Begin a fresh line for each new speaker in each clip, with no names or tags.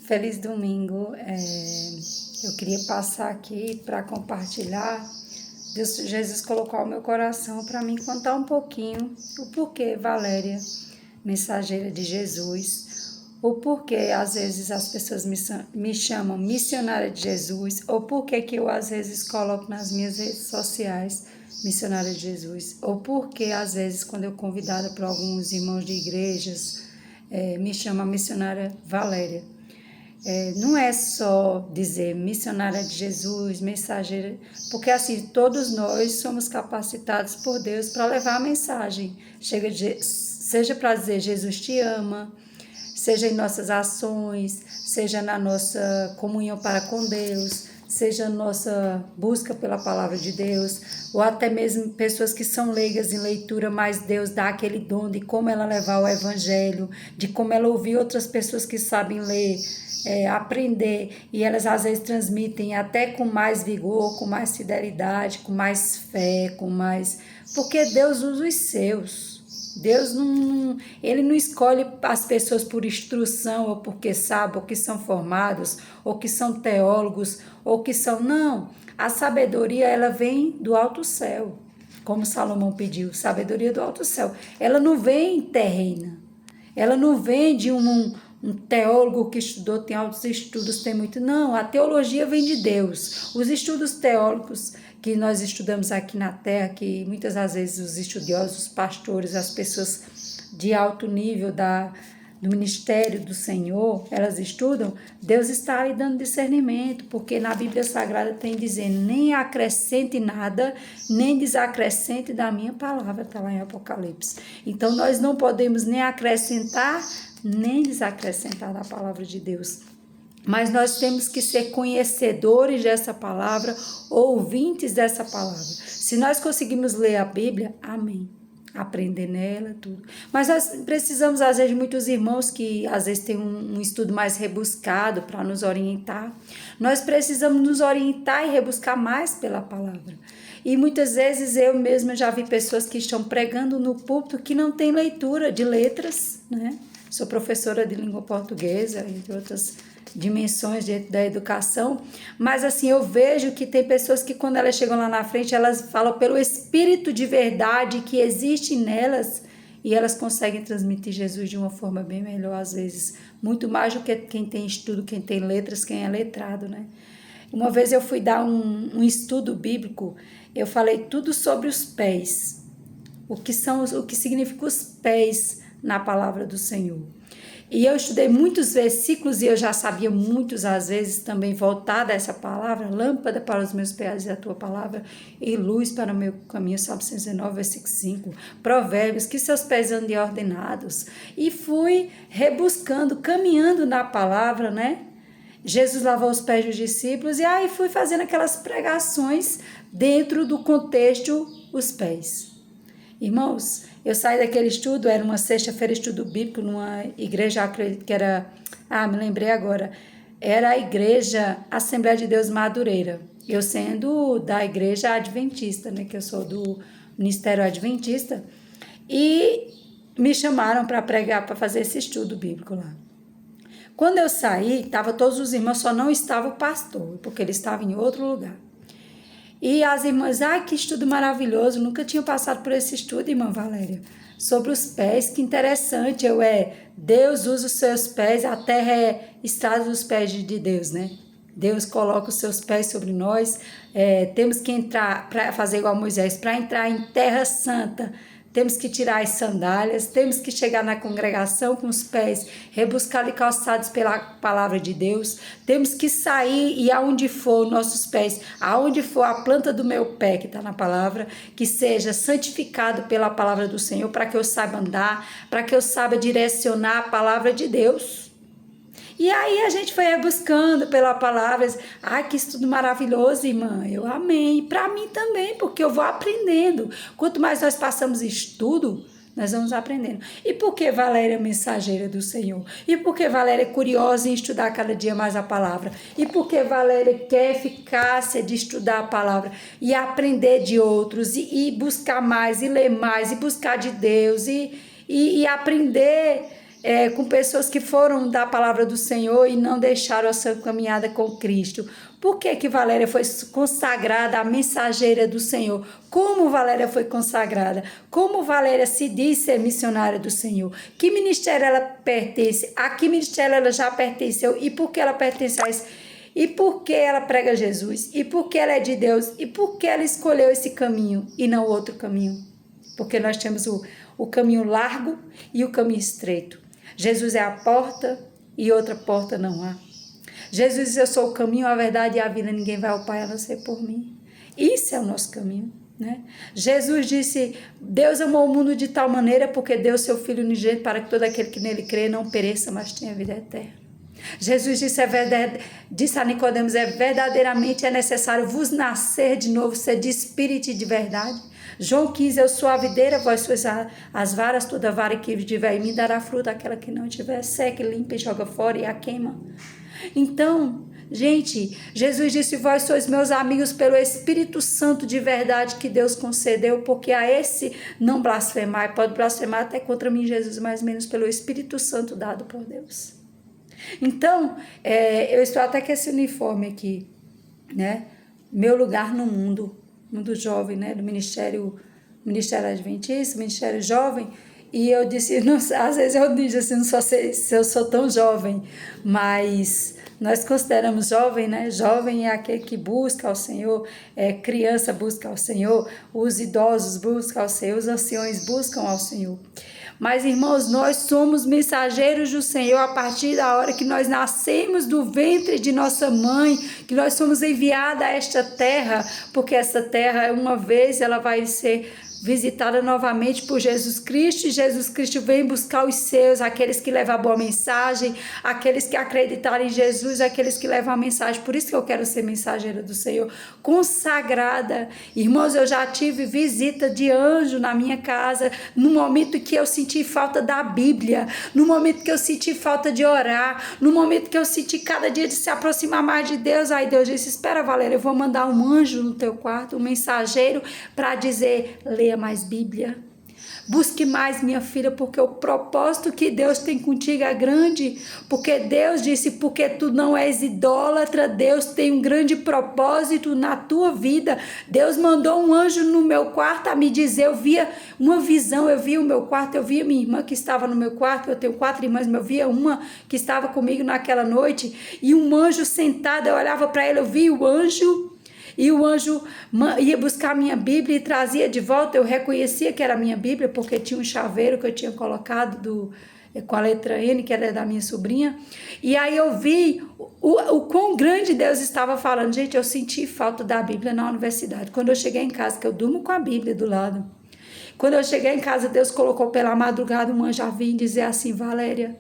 Feliz domingo. Eu queria passar aqui para compartilhar. Jesus colocou ao meu coração para mim contar um pouquinho o porquê Valéria, mensageira de Jesus, o porquê às vezes as pessoas me chamam missionária de Jesus, ou porquê que eu às vezes coloco nas minhas redes sociais missionária de Jesus, ou porquê às vezes quando eu convidada por alguns irmãos de igrejas me chama missionária Valéria. Não é só dizer missionária de Jesus, mensageira, porque assim, todos nós somos capacitados por Deus para levar a mensagem, seja para dizer Jesus te ama, seja em nossas ações, seja na nossa comunhão para com Deus, seja nossa busca pela palavra de Deus, ou até mesmo pessoas que são leigas em leitura, mas Deus dá aquele dom de como ela levar o evangelho, de como ela ouvir outras pessoas que sabem ler, aprender, e elas às vezes transmitem até com mais vigor, com mais fidelidade, com mais fé, porque Deus usa os seus. Deus ele não escolhe as pessoas por instrução, ou porque sabem, ou que são formados, ou que são teólogos, ou que são... Não, a sabedoria ela vem do alto céu, como Salomão pediu, sabedoria do alto céu. Ela não vem terrena, ela não vem de um teólogo que estudou, tem altos estudos, tem muito... Não, a teologia vem de Deus. Os estudos teólogos que nós estudamos aqui na Terra, que muitas das vezes os estudiosos, os pastores, as pessoas de alto nível do ministério do Senhor, elas estudam, Deus está ali dando discernimento, porque na Bíblia Sagrada tem dizendo, nem acrescente nada, nem desacrescente da minha palavra, está lá em Apocalipse. Então nós não podemos nem acrescentar, nem desacrescentar da palavra de Deus. Mas nós temos que ser conhecedores dessa palavra, ouvintes dessa palavra. Se nós conseguimos ler a Bíblia, amém. Aprender nela, tudo. Mas nós precisamos, às vezes, de muitos irmãos que, às vezes, têm um estudo mais rebuscado para nos orientar. Nós precisamos nos orientar e rebuscar mais pela palavra. E muitas vezes eu mesma já vi pessoas que estão pregando no púlpito que não tem leitura de letras, né? Sou professora de língua portuguesa, entre outras dimensões dentro da educação, mas assim, eu vejo que tem pessoas que quando elas chegam lá na frente, elas falam pelo Espírito de verdade que existe nelas e elas conseguem transmitir Jesus de uma forma bem melhor, às vezes, muito mais do que quem tem estudo, quem tem letras, quem é letrado, né? Uma vez eu fui dar um estudo bíblico, eu falei tudo sobre os pés, o que significa os pés na palavra do Senhor. E eu estudei muitos versículos e eu já sabia muitos, às vezes, também voltada a essa palavra, lâmpada para os meus pés e a tua palavra, e luz para o meu caminho, Salmo 119, versículo 5, Provérbios, que seus pés andem ordenados. E fui rebuscando, caminhando na palavra, né? Jesus lavou os pés dos discípulos e aí fui fazendo aquelas pregações dentro do contexto, os pés. Irmãos, eu saí daquele estudo, era uma sexta-feira, estudo bíblico, numa igreja, acredito que era... me lembrei agora. Era a igreja Assembleia de Deus Madureira. Eu sendo da igreja adventista, né, que eu sou do Ministério Adventista, e me chamaram para pregar, para fazer esse estudo bíblico lá. Quando eu saí, estavam todos os irmãos, só não estava o pastor, porque ele estava em outro lugar. E as irmãs, que estudo maravilhoso, nunca tinha passado por esse estudo, irmã Valéria, sobre os pés, que interessante, Deus usa os seus pés, a terra é estrada dos pés de Deus, né? Deus coloca os seus pés sobre nós, temos que entrar, para fazer igual Moisés, para entrar em terra santa, temos que tirar as sandálias, temos que chegar na congregação com os pés rebuscados e calçados pela palavra de Deus, temos que sair e aonde for nossos pés, aonde for a planta do meu pé, que está na palavra, que seja santificado pela palavra do Senhor, para que eu saiba andar, para que eu saiba direcionar a palavra de Deus. E aí a gente foi buscando pela palavra, que estudo maravilhoso, irmã, eu amei, e para mim também, porque eu vou aprendendo, quanto mais nós passamos estudo, nós vamos aprendendo. E por que Valéria é mensageira do Senhor? E por que Valéria é curiosa em estudar cada dia mais a palavra? E por que Valéria quer eficácia de estudar a palavra e aprender de outros, e buscar mais, e ler mais, e buscar de Deus, e aprender... com pessoas que foram da palavra do Senhor e não deixaram a sua caminhada com Cristo. Por que Valéria foi consagrada a mensageira do Senhor? Como Valéria foi consagrada? Como Valéria se diz ser missionária do Senhor? Que ministério ela pertence? A que ministério ela já pertenceu? E por que ela pertence a isso? E por que ela prega Jesus? E por que ela é de Deus? E por que ela escolheu esse caminho e não outro caminho? Porque nós temos o caminho largo e o caminho estreito. Jesus é a porta e outra porta não há. Jesus disse, eu sou o caminho, a verdade e a vida, ninguém vai ao Pai a não ser por mim. Isso é o nosso caminho, né? Jesus disse, Deus amou o mundo de tal maneira porque deu seu Filho unigênito para que todo aquele que nele crê não pereça, mas tenha vida eterna. Jesus disse a Nicodemos, verdadeiramente é necessário vos nascer de novo, ser de espírito e de verdade. João 15, eu sou a videira, vós sois as varas, toda vara que tiver em mim dará fruto, aquela que não tiver seca, limpa e joga fora e a queima. Então, gente, Jesus disse, vós sois meus amigos pelo Espírito Santo de verdade que Deus concedeu, porque a esse não blasfemar, pode blasfemar até contra mim, Jesus, mas menos pelo Espírito Santo dado por Deus. Então, eu estou até com esse uniforme aqui, né? Meu lugar no mundo jovem, né? Do Ministério Adventista, Ministério Jovem. E eu disse, não, às vezes eu digo assim, não sei se eu sou tão jovem, mas nós consideramos jovem, né? Jovem é aquele que busca ao Senhor, criança busca ao Senhor, os idosos buscam ao Senhor, os anciões buscam ao Senhor. Mas, irmãos, nós somos mensageiros do Senhor a partir da hora que nós nascemos do ventre de nossa mãe, que nós somos enviados a esta terra, porque essa terra, uma vez, ela vai ser visitada novamente por Jesus Cristo, e Jesus Cristo vem buscar os seus, aqueles que levam a boa mensagem, aqueles que acreditaram em Jesus, aqueles que levam a mensagem. Por isso que eu quero ser mensageira do Senhor, consagrada. Irmãos, eu já tive visita de anjo na minha casa, no momento que eu senti falta da Bíblia, no momento que eu senti falta de orar, no momento que eu senti cada dia de se aproximar mais de Deus. Aí Deus disse, espera, Valéria, eu vou mandar um anjo no teu quarto, um mensageiro, para dizer, leia mais Bíblia, busque mais, minha filha, porque o propósito que Deus tem contigo é grande, porque Deus disse, porque tu não és idólatra, Deus tem um grande propósito na tua vida. Deus mandou um anjo no meu quarto a me dizer, eu via uma visão, eu via o meu quarto, eu via minha irmã que estava no meu quarto, eu tenho 4 irmãs, mas eu via uma que estava comigo naquela noite, e um anjo sentado, eu olhava para ele, eu via o anjo, e o anjo ia buscar a minha Bíblia e trazia de volta. Eu reconhecia que era a minha Bíblia, porque tinha um chaveiro que eu tinha colocado com a letra N, que era da minha sobrinha. E aí eu vi o quão grande Deus estava falando. Gente, eu senti falta da Bíblia na universidade. Quando eu cheguei em casa, que eu durmo com a Bíblia do lado. Quando eu cheguei em casa, Deus colocou pela madrugada um anjo a vir dizer assim, Valéria,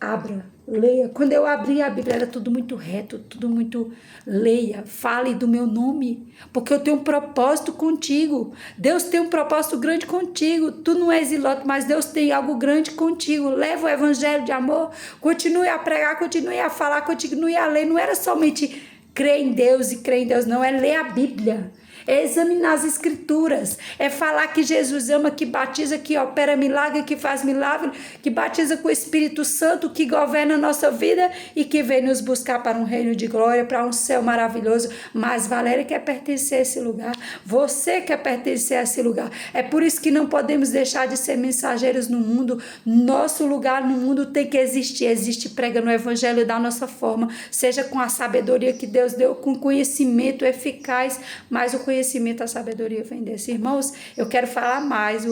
abra, leia. Quando eu abri a Bíblia, era tudo muito reto, tudo muito, leia, fale do meu nome, porque eu tenho um propósito contigo. Deus tem um propósito grande contigo. Tu não és ilote, mas Deus tem algo grande contigo. Leva o evangelho de amor, continue a pregar, continue a falar, continue a ler. Não era somente crer em Deus e crer em Deus, não, é ler a Bíblia. É examinar as escrituras, é falar que Jesus ama, que batiza, que opera milagre, que faz milagre, que batiza com o Espírito Santo, que governa a nossa vida e que vem nos buscar para um reino de glória, para um céu maravilhoso. Mas Valéria quer pertencer a esse lugar, você quer pertencer a esse lugar. É por isso que não podemos deixar de ser mensageiros no mundo. Nosso lugar no mundo tem que existir, existe prega no evangelho da nossa forma, seja com a sabedoria que Deus deu, com conhecimento eficaz, mas o conhecimento, a sabedoria vem desse. Irmãos, eu quero falar mais.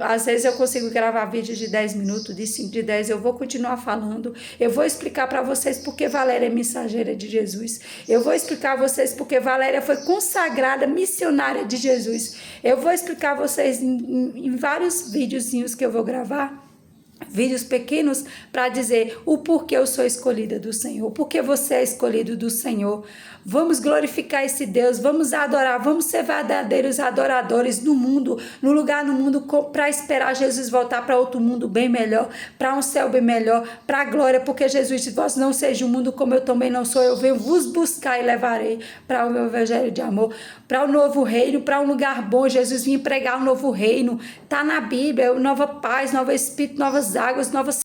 Às vezes eu consigo gravar vídeos de 10 minutos, de 5, de 10, eu vou continuar falando. Eu vou explicar para vocês porque Valéria é mensageira de Jesus. Eu vou explicar a vocês porque Valéria foi consagrada missionária de Jesus. Eu vou explicar a vocês em vários videozinhos que eu vou gravar, vídeos pequenos, para dizer o porquê eu sou escolhida do Senhor, porque você é escolhido do Senhor. Vamos glorificar esse Deus, vamos adorar, vamos ser verdadeiros adoradores no mundo, no lugar no mundo, para esperar Jesus voltar para outro mundo bem melhor, para um céu bem melhor, para a glória, porque Jesus disse, vós não seja um mundo como eu também não sou, eu venho vos buscar e levarei para o meu evangelho de amor, para o novo reino, para um lugar bom. Jesus vinha pregar um novo reino, está na Bíblia, nova paz, novo espírito, novas novas águas, novas